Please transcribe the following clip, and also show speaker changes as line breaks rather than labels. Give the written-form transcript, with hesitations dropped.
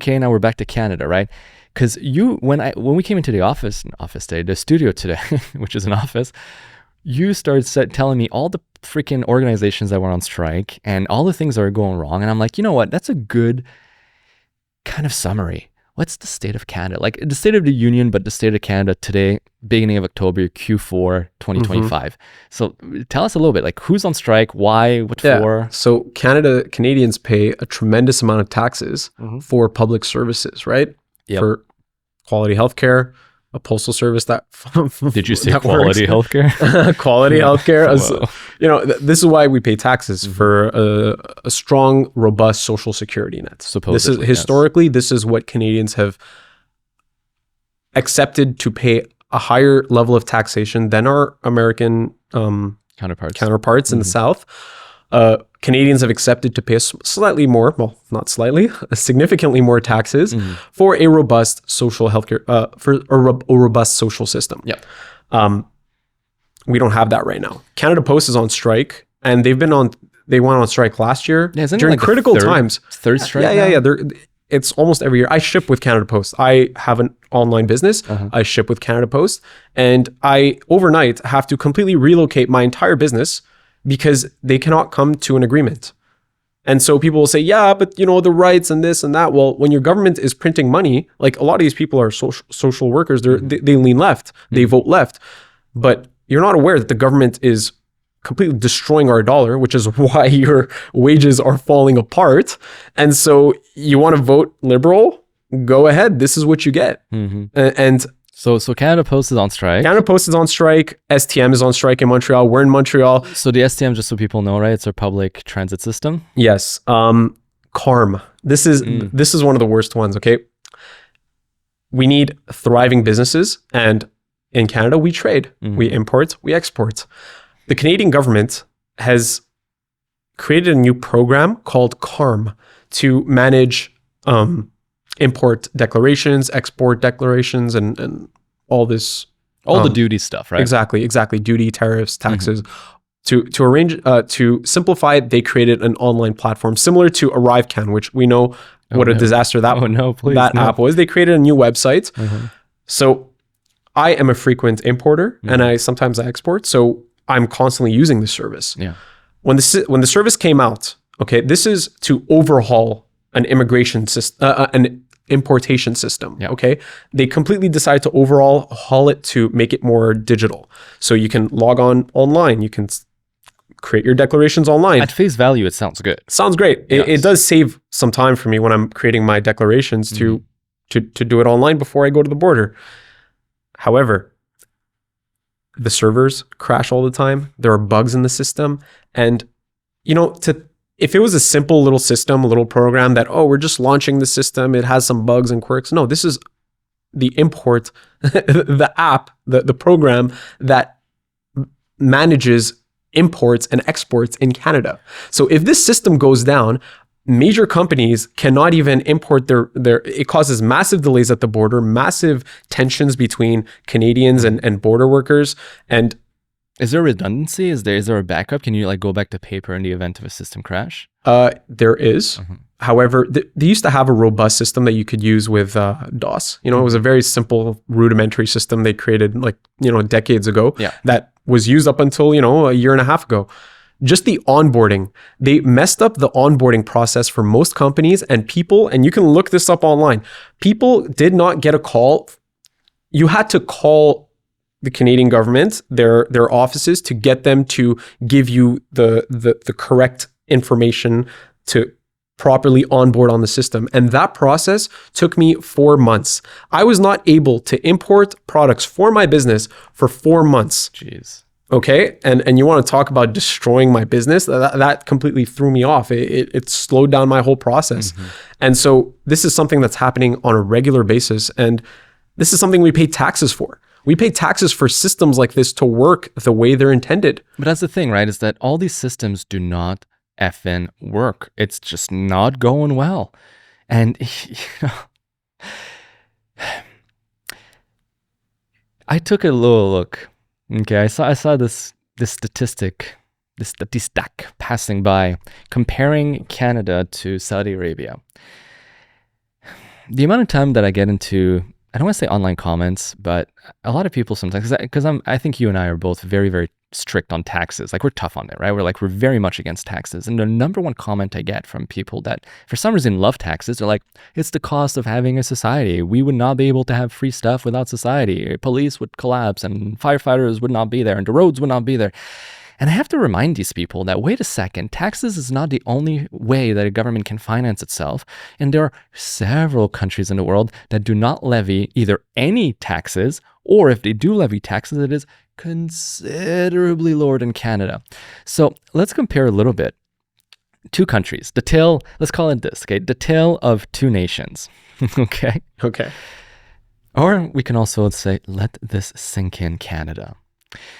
okay, now we're back to Canada, right? Because when we came into the office today, the studio today, which is an office, you started telling me all the freaking organizations that were on strike and all the things that are going wrong. And I'm like, you know what? That's a good kind of summary. What's the state of Canada? Like the State of the Union, but the state of Canada today, beginning of October, Q4 2025. So tell us a little bit, like who's on strike, why, what for?
So Canadians pay a tremendous amount of taxes for public services, right?
Yep.
For quality healthcare, a postal service that
did you say quality healthcare?
Quality healthcare. This is why we pay taxes for a strong, robust social security net.
Supposedly,
historically, this is what Canadians have accepted to pay a higher level of taxation than our American counterparts in the South. Canadians have accepted to pay slightly more, well, not slightly, significantly more taxes for a robust social healthcare, for a robust social system.
Yeah.
We don't have that right now. Canada Post is on strike, and they went on strike last year during critical times.
Third strike.
Yeah. It's almost every year. I ship with Canada Post. I have an online business. I ship with Canada Post, and I overnight have to completely relocate my entire business because they cannot come to an agreement. And so people will say, yeah, but the rights and this and that. Well, when your government is printing money, like a lot of these people are social workers, they lean left, they vote left, but you're not aware that the government is completely destroying our dollar, which is why your wages are falling apart. And so you want to vote liberal? Go ahead. This is what you get. And
So Canada Post is on strike.
Canada Post is on strike. STM is on strike in Montreal. We're in Montreal.
So the STM, just so people know, right? It's our public transit system.
Yes. CARM. This is one of the worst ones. Okay. We need thriving businesses, and in Canada we trade. We import. We export. The Canadian government has created a new program called CARM to manage import declarations, export declarations, and all this.
All the duty stuff, right?
Exactly. Duty, tariffs, taxes. To simplify it, they created an online platform similar to ArriveCan, which we know what a disaster that app was. They created a new website. So I am a frequent importer, and I sometimes export. So I'm constantly using this service.
Yeah.
When the service came out, okay, this is to overhaul an immigration system, an importation system.
Yeah.
Okay, they completely decided to overhaul it to make it more digital. So you can log on online, you can create your declarations online.
At face value, it sounds good.
Sounds great.
Yes.
It does save some time for me when I'm creating my declarations to do it online before I go to the border. However, the servers crash all the time. There are bugs in the system, and if it was a simple little system, a little program that, we're just launching the system, it has some bugs and quirks. No, this is the import, the app, the program that manages imports and exports in Canada. So if this system goes down, major companies cannot even import their it causes massive delays at the border, massive tensions between Canadians and border workers. And
is there redundancy? Is there a backup? Can you go back to paper in the event of a system crash?
There is. However, they used to have a robust system that you could use with DOS. It was a very simple rudimentary system they created decades ago that was used up until, a year and a half ago. Just the onboarding. They messed up the onboarding process for most companies and people, and you can look this up online. People did not get a call. You had to call the Canadian government, their offices, to get them to give you the correct information to properly onboard on the system. And that process took me 4 months. I was not able to import products for my business for 4 months.
Jeez.
Okay. And you want to talk about destroying my business? That completely threw me off. It slowed down my whole process. And so this is something that's happening on a regular basis. And this is something we pay taxes for. We pay taxes for systems like this to work the way they're intended.
But that's the thing, right? Is that all these systems do not effing work. It's just not going well. And I took a little look. Okay, I saw this statistic, this passing by, comparing Canada to Saudi Arabia. the amount of time that I get into, I don't want to say online comments, but a lot of people sometimes, because I think you and I are both very, very strict on taxes. Like we're tough on it, right? We're very much against taxes. And the number one comment I get from people that for some reason love taxes, they're like, it's the cost of having a society. We would not be able to have free stuff without society. Police would collapse and firefighters would not be there and the roads would not be there. And I have to remind these people that, wait a second, taxes is not the only way that a government can finance itself. And there are several countries in the world that do not levy either any taxes, or if they do levy taxes, it is considerably lower than Canada. So let's compare a little bit. Two countries, let's call it this, okay? The tale of two nations, okay?
Okay.
Or we can also say, let this sink in, Canada.